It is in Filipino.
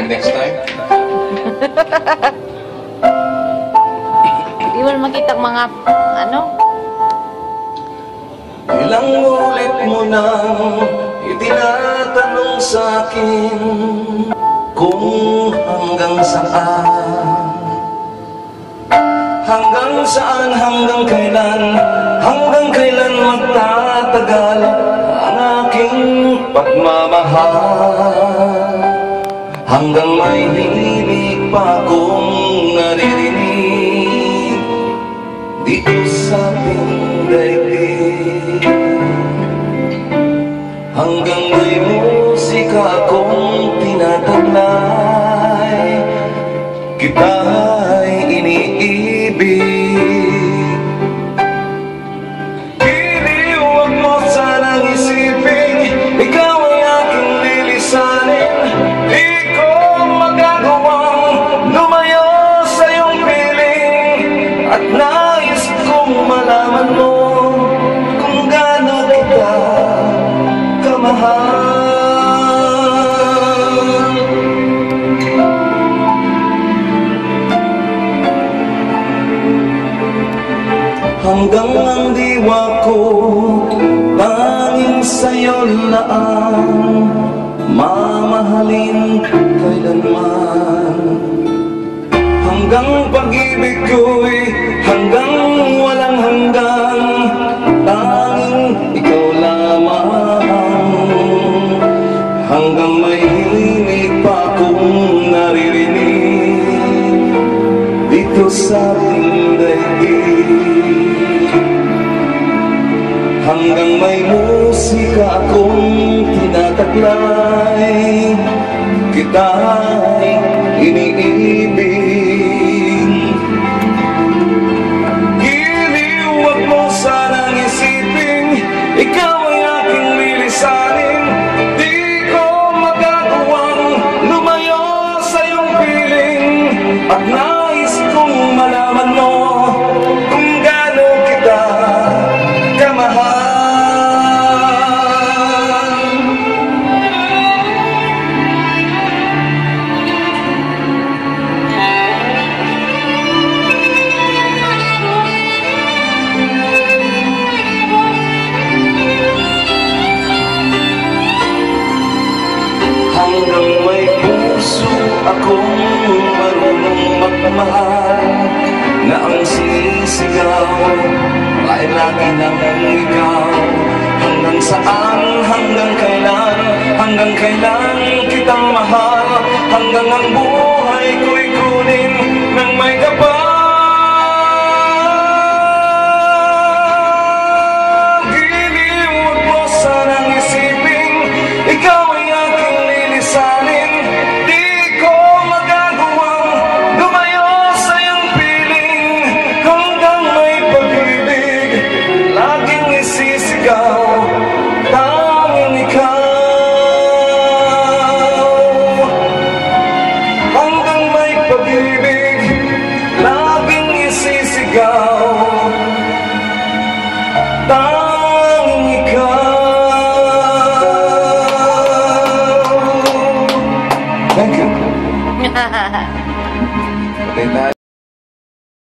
Maybe next time. Di mo makita mga, ano? Ilang ulit mo nang itinatanong sa'kin kung hanggang saan, hanggang kailan magtatagal ang aking pagmamahal. Hanggang may hilig pa akong naririnig dito sa ating daigdig. Hanggang may musika akong tinataglay, kita'y iniibig. Hindi, huwag mo sanang isipin ikaw ay aking lilisanin. Di ko magagawang lumayo sa iyong piling, at nais kong malaman mo kung gaano kita kamahal. Hanggang ang diwa ko tanging sa'yo lang mamahalin kailanman. Hanggang pag-ibig ko'y hanggang walang hanggang, tanging ikaw lamang. Hanggang may hilig pa akong naririnig dito sa ating daigdig. Hanggang may musika akong tinataglay, kita'y iniibig. Hindi, huwag mo sanang isipin ikaw ay aking lilisanin. Di ko magagawang lumayo sa iyong piling, at nais kong malaman mo kung gaano kita kamahal. Hanggang may puso akong marunong magmahal, na ang sisigaw ay lagi ng ikaw. Hanggang saan, hanggang kailan kitang mahal, hanggang ang buhay ko'y kunin ng may kapag. Hindi, huwag mo sanang isipin ikaw